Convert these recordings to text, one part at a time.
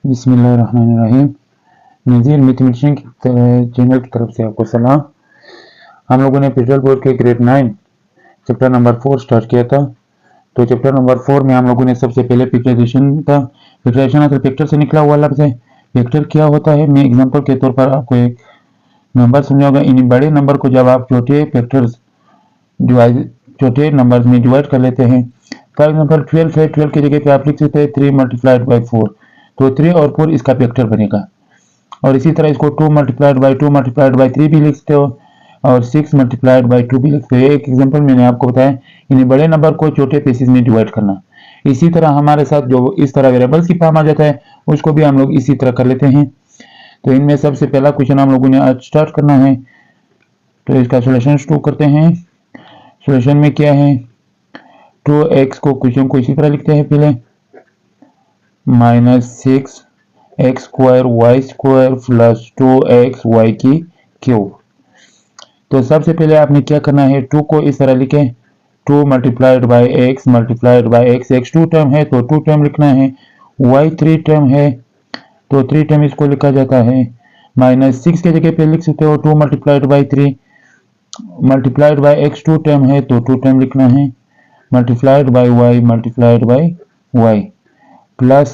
बिस्मिल्लाहिर्रहमानिर्रहीम। नज़ीर मैथमेटिशियन की चैनल की तरफ से आपको सलाम। हम लोगों ने फेडरल बोर्ड के ग्रेड 9 चैप्टर नंबर 4 स्टार्ट किया था। तो चैप्टर नंबर 4 में हम लोगों ने सबसे पहले फैक्टराइजेशन था। फैक्टराइजेशन मतलब फैक्टर से निकला हुआ लफ्ज़ है। फैक्टर क्या होता है, मैं एग्जांपल के तौर पर आपको एक नंबर समझाऊंगा। इन बड़े नंबर को जब आप छोटे नंबर में डिवाइड कर लेते हैं, फॉर एग्जाम्पल 12 है, 12 की जगह पे आप लिख सकते हैं 3 मल्टीप्लाइड बाई 4, तो 3 और 4 इसका फैक्टर बनेगा। और इसी तरह इसको 2 मल्टीप्लाइड बाई 2 मल्टीप्लाइड बाई 3 भी लिख सकते हो, और 6 मल्टीप्लाइड बाई 2 भी लिख सकते हो। एक एग्जांपल मैंने आपको बताया, इन बड़े नंबर को छोटे पीसेस में डिवाइड करना। इसी तरह हमारे साथ जो इस तरह वेरिएबल्स की फॉर्म आ जाता है, उसको भी हम लोग इसी तरह कर लेते हैं। तो इनमें सबसे पहला क्वेश्चन हम लोगों ने आज स्टार्ट करना है, तो इसका सोल्यूशन शुरू करते हैं। सोल्यूशन में क्या है, 2x को क्वेश्चन को इसी तरह लिखते हैं पहले, -6x square y square plus 2x y की क्यूब। तो सबसे पहले आपने क्या करना है, 2 को इस तरह लिखें, 2 multiplied by x multiplied by x, x 2 term है तो 2 टर्म लिखना है, वाई 3 टर्म है तो 3 टर्म इसको लिखा जाता है। -6 के जगह पे लिख सकते हो 2 multiplied by 3 multiplied by x 2 term है तो 2 टर्म लिखना है, multiplied by y plus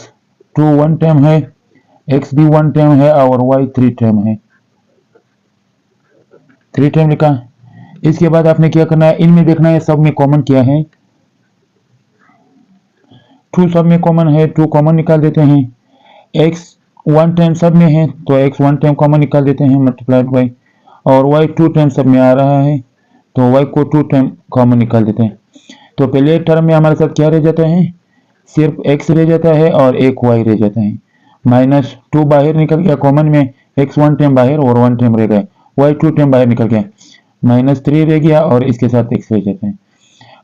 2 1 term है, x भी 1 टर्म है और y 3 टर्म है, 3 टर्म लिखा। इसके बाद आपने क्या करना है, इनमें देखना है सब में कॉमन क्या है। 2 सब में कॉमन है, 2 कॉमन निकाल देते हैं। x 1 टर्म सब में है तो x 1 टर्म कॉमन निकाल देते हैं, मल्टीप्लाइड बाई, और y 2 टर्म सब में आ रहा है तो y को 2 टर्म कॉमन निकाल देते हैं। तो पहले टर्म में हमारे साथ क्या रह जाता है, सिर्फ x रह जाता है और एक y रह जाता है। -2 बाहर निकल गया कॉमन में, x 1 टर्म बाहर और 1 टर्म रह गया, y 2 टर्म बाहर निकल गया, -3 रह गया और इसके साथ x रह जाता है।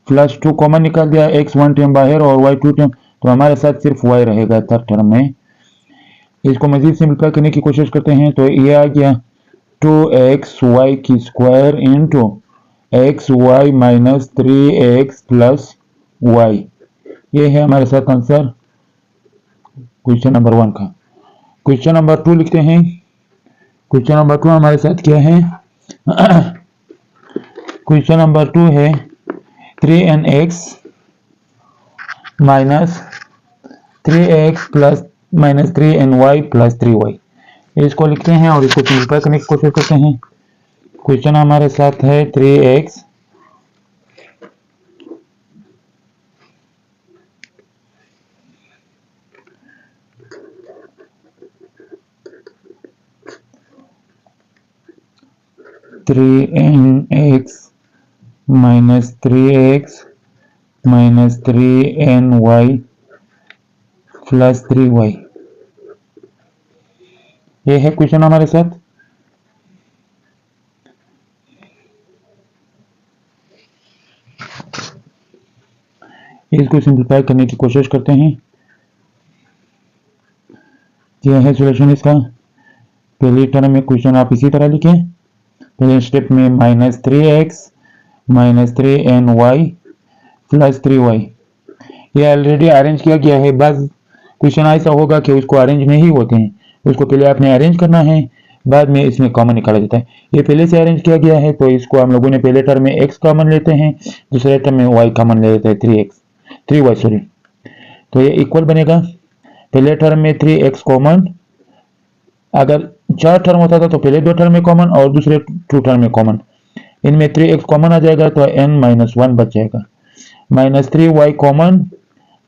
प्लस 2 कॉमन निकाल दिया, x 1 टर्म बाहर और y 2 टर्म, तो हमारे साथ सिर्फ y रहेगा थर्ड टर्म में। इसको मजीद सिंपलीफाई करने की कोशिश करते हैं, तो ये आ गया 2xy की square into xy minus 3x plus y। ये है हमारे साथ आंसर क्वेश्चन नंबर 1 का। क्वेश्चन नंबर 2 लिखते हैं। क्वेश्चन नंबर 2 हमारे साथ क्या है क्वेश्चन नंबर 2 है 3nx minus 3x plus minus 3ny plus 3y। इसको लिखते हैं और इसको सिंपलीफाई करने की कोशिश करते हैं। क्वेश्चन हमारे साथ है 3x minus 3x minus 3ny plus 3y। ये है क्वेश्चन हमारे साथ। इसको सिंपलीफाई करने की कोशिश करते हैं। यह है सॉल्यूशन इसका। पहली टर्म में क्वेश्चन आप इसी तरह लिखें, पहले स्टेप में -3x minus 3ny plus 3y। ये ऑलरेडी अरेंज किया गया है। बस क्वेश्चन ऐसा होगा कि उसको अरेंज नहीं होते हैं, उसको पहले आपने अरेंज करना है, बाद में इसमें कॉमन निकाला जाता है। ये पहले से अरेंज किया गया है, तो इसको हम लोगों ने पहले टर्म में x कॉमन लेते हैं, दूसरे टर्म में y कॉमन ले लेते हैं, 3y सॉरी। तो ये इक्वल बनेगा, पहले टर्म में 3x कॉमन, अगर 4 टर्म होता था तो पहले 2 टर्म में कॉमन और दूसरे 2 टर्म में कॉमन, इनमें 3x कॉमन आ जाएगा तो n-1 बच जाएगा, -3y कॉमन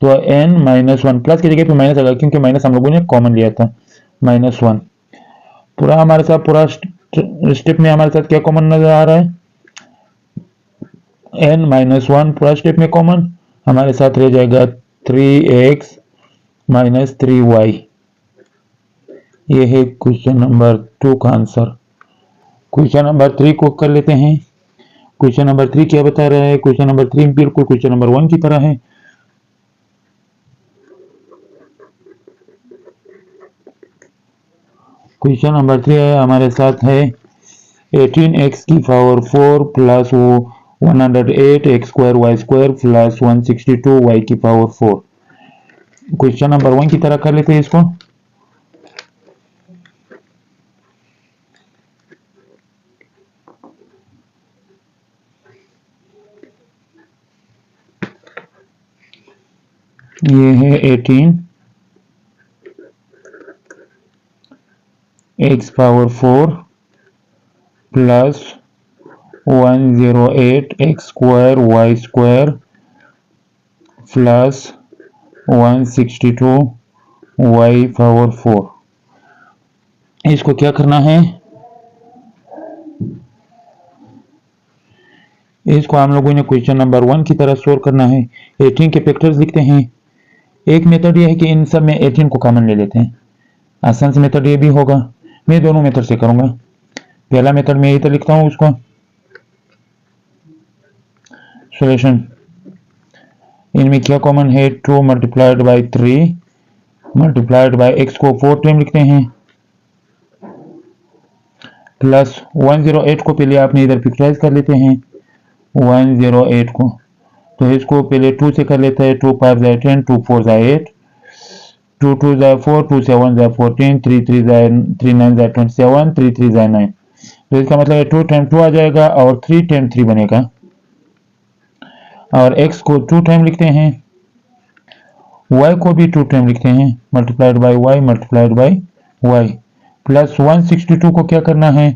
तो n-1 प्लस की जगह पे माइनस आएगा क्योंकि माइनस हम लोगों ने कॉमन लिया था, -1। पूरा हमारे साथ पूरा स्टेप में हमारे साथ क्या कॉमन नजर आ रहा है, n-1 पूरा स्टेप में कॉमन, हमारे साथ रह जाएगा 3x माइनस 3y। ये है क्वेश्चन नंबर 2 का आंसर। क्वेश्चन नंबर 3 को कर लेते हैं। क्वेश्चन नंबर 3 क्या बता रहा है, क्वेश्चन नंबर 3 बिल्कुल क्वेश्चन नंबर 1 की तरह है। क्वेश्चन नंबर 3 है हमारे साथ है 18x की power 4 plus 108 x square y square plus 162 y की पावर 4। क्वेश्चन नंबर 1 की तरह कर लेते हैं इसको। ये है 18 x power 4 plus 108 x square y square plus 162 y power 4। इसको क्या करना है, इसको हम लोगों ने क्वेश्चन नंबर 1 की तरह सोल्व करना है। 18 के फैक्टर्स लिखते हैं। एक मेथड ये है कि इन सब में 18 को कॉमन ले लेते हैं। आसान से मेथड ये भी होगा, मैं दोनों मेथड से करूंगा। पहला मेथड मैं इधर लिखता हूं उसको, सॉल्यूशन। इनमें क्या कॉमन है, 2 multiplied by 3 multiplied by x को 4 टाइम लिखते हैं प्लस 108 को पहले आपने इधर फैक्टराइज कर लेते हैं 108 को, तो इसको पहले 2 से कर लेते हैं। 2 5 जाए 10, 2 4 जाए 8, 2 2 जाए 4, 2 7 जाए 14, 3 3 जाए 3 9 जाए 27, 3 3 जाए 9। तो इसका मतलब है 2 टाइम 2 आ जाएगा और 3 टाइम 3 बनेगा। और x को 2 टाइम लिखते हैं, y को भी 2 टाइम लिखते हैं, multiplied by y multiplied by y plus 162 को क्या करना है,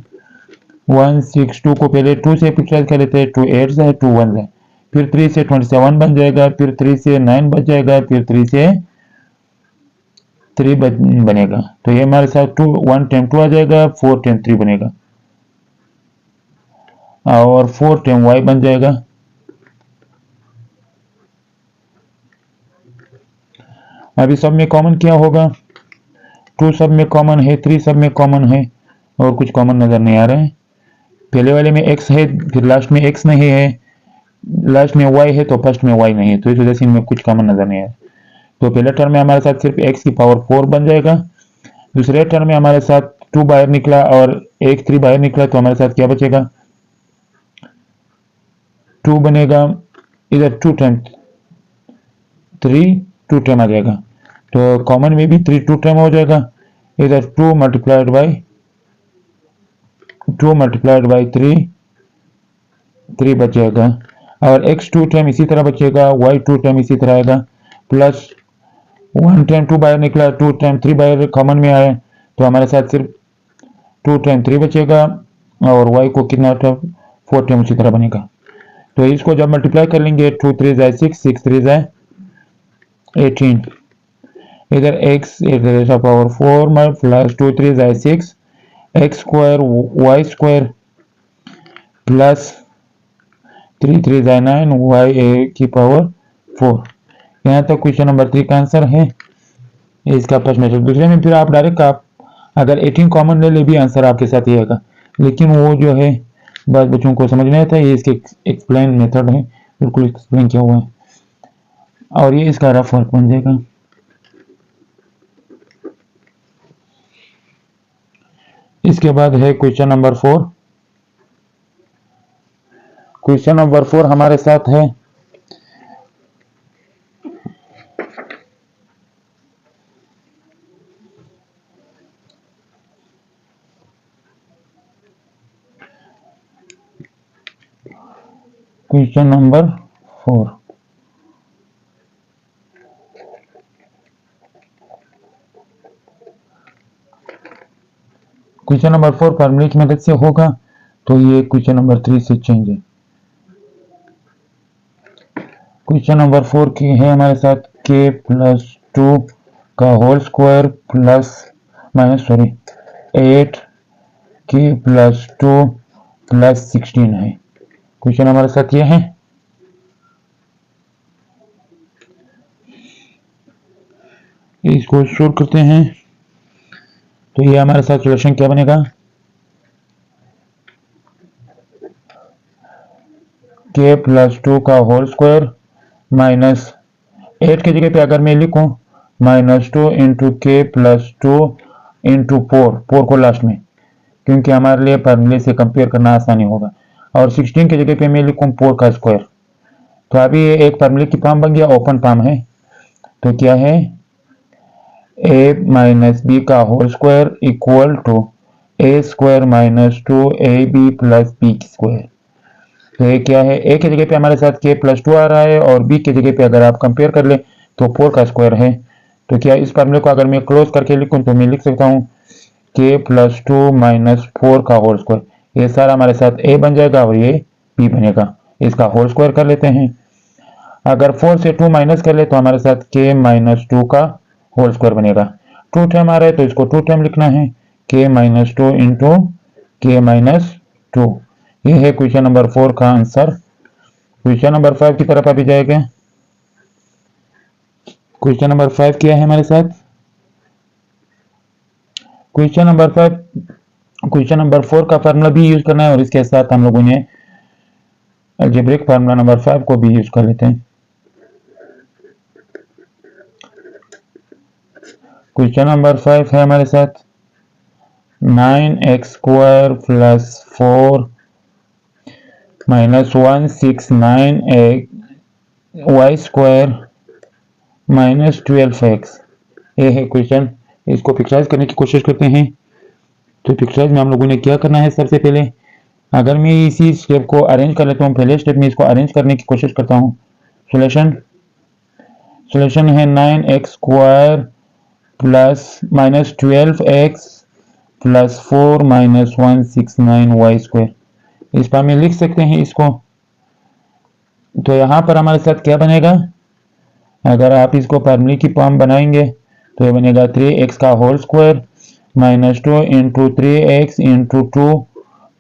162 को पहले 2 से फैक्टराइज कर लेते हैं। 2 8 है, 2 1 है, फिर 3 से 27 बन जाएगा, फिर 3 से 9 बच जाएगा, फिर 3 से 3 बनेगा। तो ये हमारे साथ 2 1 टाइम 2 आ जाएगा, 4 टाइम 3 बनेगा और 4 टाइम y बन जाएगा। अभी सब में कॉमन क्या होगा, 2 सब में कॉमन है, 3 सब में कॉमन है और कुछ कॉमन नजर नहीं आ रहा है। पहले वाले में x है, फिर लास्ट में x नहीं है, लास्ट में y है तो फर्स्ट में y नहीं है, तो इस वजह से इनमें कुछ कॉमन नजर नहीं आया। तो पहले टर्म में हमारे साथ सिर्फ x की पावर 4 बन जाएगा। दूसरे टर्म में हमारे साथ 2 बाहर निकला और 1 3 बाहर निकला, तो हमारे साथ क्या बचेगा, 2 बनेगा। इधर 2 टाइम 3 2 टाइम आ जाएगा, तो कॉमन में भी 3 2 टाइम हो जाएगा। इधर 2 मल्टीप्लाइड बाई 3 बच जाएगा और x 2 टाइम इसी तरह बचेगा, y 2 टाइम इसी तरह आएगा, प्लस 1 टाइम 2 बाहर निकला, 2 टाइम 3 बाहर कॉमन में आया, तो हमारे साथ सिर्फ 2 टाइम 3 बचेगा और y को कितना 4 टाइम उसी तरह बनेगा। तो इसको जब मल्टीप्लाई कर लेंगे 2 3 जाए 6, 6 3 जाए 18, इधर x इधर पावर 4 प्लस 2 3 जाए 6, x square y square plus 3 3 जाए 9 y की पावर 4। यहाँ तक क्वेश्चन नंबर 3 का आंसर है। इसका प्रश्न है। दूसरे में फिर आप डायरेक्ट आप अगर 18 कॉमन ले ले भी आंसर आपके साथ ही आएगा, लेकिन वो जो है बस बच्चों को समझ नहीं आता। ये इसके एक्सप्लेन मेथड है, बिल्कुल एक्सप्लेन किया हुआ है और ये इसका रफ वर्क बन जाएगा। इसके बाद है क्वेश्चन नंबर 4। क्वेश्चन नंबर 4 हमारे साथ है क्वेश्चन नंबर 4। क्वेश्चन नंबर 4 फॉर्मूले की मदद से होगा, तो ये क्वेश्चन नंबर 3 से चेंज है। क्वेश्चन नंबर 4 की है हमारे साथ k प्लस 2 का whole square plus minus 8 k plus 2 plus 16 है। क्वेश्चन हमारे साथ ये है। इसको सोल्व करते हैं, तो ये हमारे साथ सॉल्यूशन क्या बनेगा, k प्लस 2 का होल स्क्वायर माइनस 8 की जगह पे अगर मैं लिखूं -2 इंटू के प्लस 2 इंटू 4 को लास्ट में, क्योंकि हमारे लिए फॉर्मूले से कंपेयर करना आसानी होगा, और 16 की जगह पे मैं लिखूं 4 का स्क्वायर। तो अभी ये एक फॉर्मूले की फॉर्म बन गया, ओपन फॉर्म है। तो क्या है, a माइनस बी का whole square equal to a square minus 2ab plus b square. तो ये क्या है, a की जगह पे हमारे साथ k प्लस 2 आ रहा है और b की जगह पे अगर आप कंपेयर कर ले तो 4 का स्क्वायर है। तो क्या इस फार्मूले को अगर मैं क्लोज करके लिखूं तो मैं लिख सकता हूँ k प्लस 2 माइनस 4 का होल स्क्वायर। ये सारा हमारे साथ a बन जाएगा और ये b बनेगा। इसका होल स्क्वायर कर लेते हैं। अगर 4 से 2 माइनस कर ले तो हमारे साथ k माइनस 2 का होल स्क्वायर बनेगा। 2 टर्म आ रहा है तो इसको 2 टर्म लिखना है, k minus 2 into k minus 2। ये है क्वेश्चन नंबर 4 का आंसर। क्वेश्चन नंबर 5 की तरफ अभी जाएगा। क्वेश्चन नंबर 5 क्या है हमारे साथ? क्वेश्चन नंबर 4 का फार्मूला भी यूज करना है और इसके साथ हम लोगों ने अलजेब्रिक फार्मूला नंबर 5 को भी यूज कर लेते हैं। क्वेश्चन नंबर 5 है हमारे साथ 9x square plus 4 minus 169 y square minus 12x। ये है क्वेश्चन। इसको पिक्चराइज करने की कोशिश करते हैं। तो पिक्चराइज में हम लोगों ने क्या करना है, सबसे पहले अगर मैं इसी स्टेप को अरेंज कर लेता हूँ, पहले स्टेप में इसको अरेंज करने की कोशिश करता हूँ। सॉल्यूशन है 9x square plus minus 12x plus 4 minus 169 y square. इस पर में लिख सकते हैं इसको। तो यहाँ पर हमारे साथ क्या बनेगा, अगर आप इसको फार्मूले की फॉर्म बनाएंगे तो ये बनेगा 3x का whole square minus 2 into 3x into 2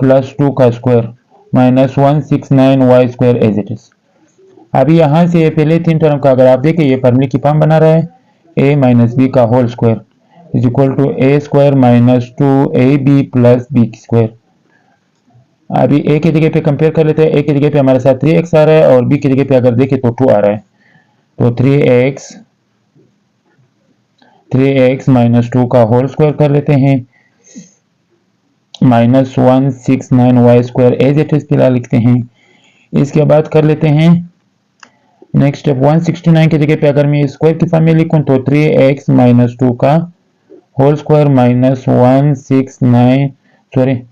plus 2 का square minus 169 y square as it is. अभी यहाँ से पहले 3 टर्म का अगर आप देखें ये फार्मूले की फॉर्म बना रहा है, a माइनस बी का whole square is equal to a square minus 2ab plus b square. अभी a की जगह पे कंपेयर कर लेते हैं। a की जगह पे हमारे साथ 3x आ रहा है और b की जगह पे अगर देखें तो 2 आ रहा है। तो 3x माइनस 2 का होल स्क्वायर कर लेते हैं minus 169 y square as it is फिलहाल लिखते हैं। इसके बाद कर लेते हैं नेक्स्ट स्टेप। 169 की जगह पे अगर मैं स्क्वायर की फॉर्म में लिखूं तो 3x माइनस 2 का होल स्क्वायर माइनस 169 सॉरी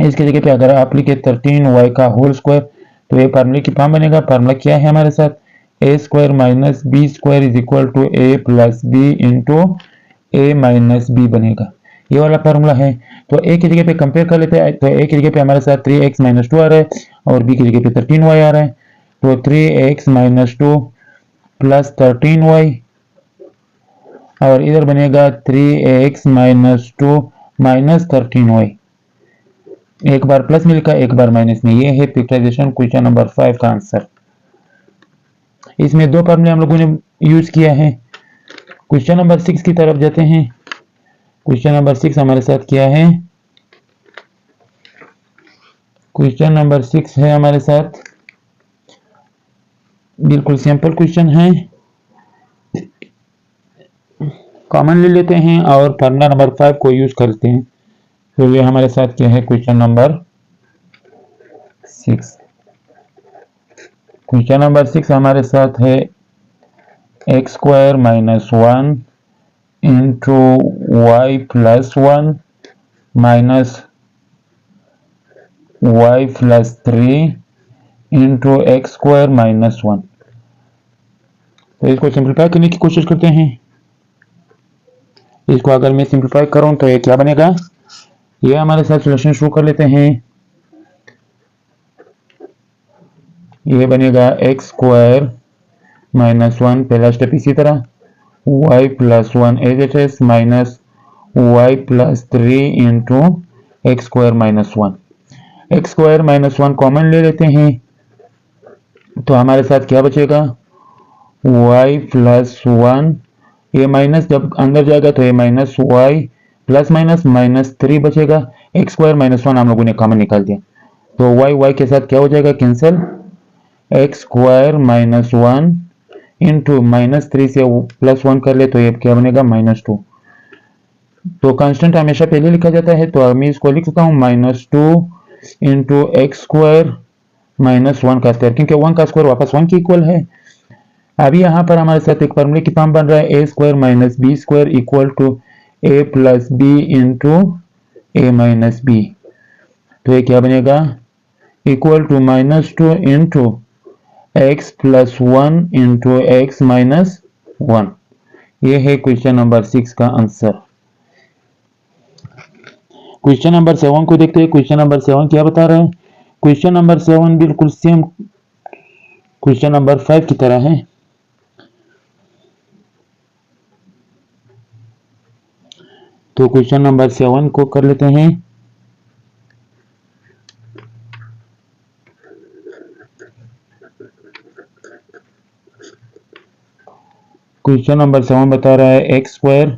इसकी जगह पे अगर आप लिखे 13y का होल स्क्वायर तो ये फार्मूले की फॉर्म बनेगा। फार्मूला क्या है हमारे साथ, a square minus B square is equal to a plus B into a minus b बनेगा। ये वाला फार्मूला है। तो a की जगह पे कंपेयर कर लेते हैं। तो a की जगह पे हमारे साथ 3x माइनस 2 आ रहा है और b की जगह पे 13y आ रहा है। तो 3x माइनस 2 प्लस 13y और इधर बनेगा 3x माइनस 2 माइनस 13y। एक बार प्लस में लिखा, एक बार माइनस में। ये है पिक्चराइजेशन क्वेश्चन नंबर 5 का आंसर। इसमें 2 फार्मूले हम लोगों ने यूज किया है। क्वेश्चन नंबर 6 की तरफ जाते हैं। क्वेश्चन नंबर 6 हमारे साथ क्या है, क्वेश्चन नंबर 6 है हमारे साथ बिल्कुल सिंपल क्वेश्चन है, कॉमन ले लेते हैं और फार्मूला नंबर 5 को यूज करते हैं। तो ये हमारे साथ क्या है क्वेश्चन नंबर 6। क्वेश्चन नंबर 6 हमारे साथ है x square minus 1 into y plus 1 minus y plus 3 into x square minus 1। तो इसको सिंप्लीफाई करने की कोशिश करते हैं। इसको अगर मैं सिंप्लीफाई करूं तो ये क्या बनेगा, ये हमारे साथ सॉल्यूशन शुरू कर लेते हैं। ये बनेगा एक्स स्क्वायर माइनस 1 पहला स्टेप, इसी तरह y plus 1 as it is minus y plus 3 into x square minus 1। X square minus 1 common ले लेते हैं तो हमारे साथ क्या बचेगा, y प्लस 1, ये माइनस जब अंदर जाएगा तो ये minus y plus minus minus 3 बचेगा। एक्स स्क्वायर माइनस 1 हम लोगों ने कॉमन निकाल दिया तो y के साथ क्या हो जाएगा, cancel. X square minus 1 into minus 3 से प्लस 1 कर ले तो ये क्या बनेगा, माइनस 2। तो कांस्टेंट हमेशा पहले लिखा जाता है तो मैं इसको लिख सकता हूँ minus 2 into x square minus 1 का स्क्वायर, क्योंकि 1 का स्क्वायर वापस 1 के इक्वल है। अभी यहाँ पर हमारे साथ एक फॉर्मूले की फॉर्म बन रहा है, A square minus B square equal to A plus B into A minus B. तो ये क्या बनेगा, equal to minus 2 into x plus 1 into x minus 1। ये है क्वेश्चन नंबर 6 का आंसर। क्वेश्चन नंबर 7 को देखते हैं। क्वेश्चन नंबर 7 क्या बता रहे हैं? क्वेश्चन नंबर 7 बिल्कुल सेम क्वेश्चन नंबर 5 की तरह है। तो क्वेश्चन नंबर 7 को कर लेते हैं। क्वेश्चन नंबर 7 बता रहा है x square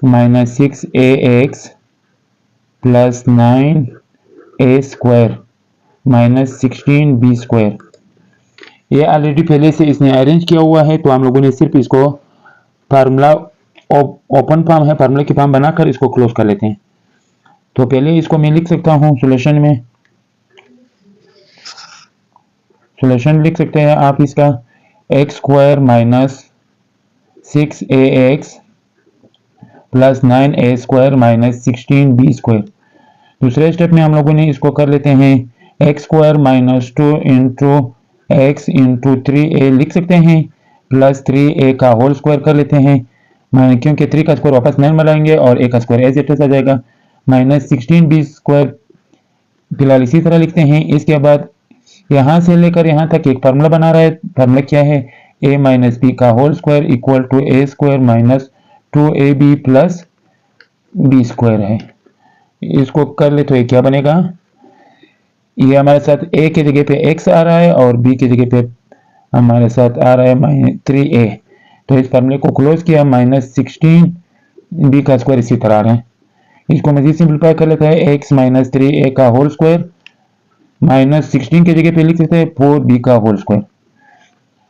minus 6ax plus 9a square minus 16b square. ये ऑलरेडी पहले से इसने अरेंज किया हुआ है, तो हम लोगों ने सिर्फ इसको फार्मूला ओपन फॉर्म है, फार्मूला की फॉर्म बनाकर इसको क्लोज कर लेते हैं। तो पहले इसको मैं लिख सकता हूँ सॉल्यूशन में। सॉल्यूशन लिख सकते हैं आप इसका x square minus 6ax plus 9a square minus 16b square. दूसरे स्टेप में हम लोगों ने इसको कर लेते हैं x square minus 2 into x into 3a लिख सकते हैं, प्लस 3a का होल स्क्वायर कर लेते हैं, क्योंकि 3 का स्क्वायर वापस नहीं मिलाएंगे और a का स्क्वायर एज इट इज आ जाएगा, माइनस 16b स्क्वायर फिलहाल इसी तरह लिखते हैं। इसके बाद यहाँ से लेकर यहाँ तक एक फार्मूला बना रहा है। फार्मूला क्या है? a माइनस b का whole square equal to a square minus 2ab plus b square है। इसको कर ले तो ये क्या बनेगा? ये हमारे साथ a की जगह पे x आ रहा है और b की जगह पे हमारे साथ आ रहा है 3a। तो इस फार्मूले को क्लोज किया, माइनस 16b का स्क्वायर इसी तरह आ रहा है। इसको मजीद सिंप्लीफाई कर लेता है x माइनस 3a का होल स्क्वायर माइनस 16 की जगह पे लिख सकते हैं 4b का होल स्क्वायर।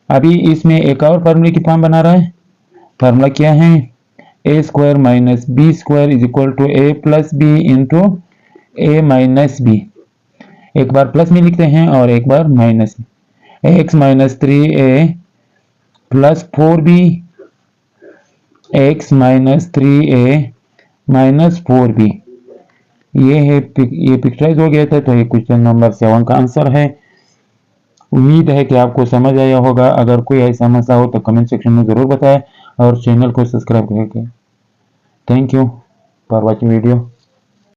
अभी इसमें एक और फार्मूले की फॉर्म बना रहा है। फार्मूला क्या है? a square minus b square is equal to a plus b into a minus b। एक बार प्लस में लिखते हैं और एक बार माइनस में। x minus 3a plus 4b x minus 3a minus 4b। ये पिक्चराइज हो गया था। तो ये क्वेश्चन नंबर 7 का आंसर है। उम्मीद है कि आपको समझ आया होगा। अगर कोई ऐसा समस्या हो तो कमेंट सेक्शन में ज़रूर बताएं और चैनल को सब्सक्राइब करें। Thank you for watching video.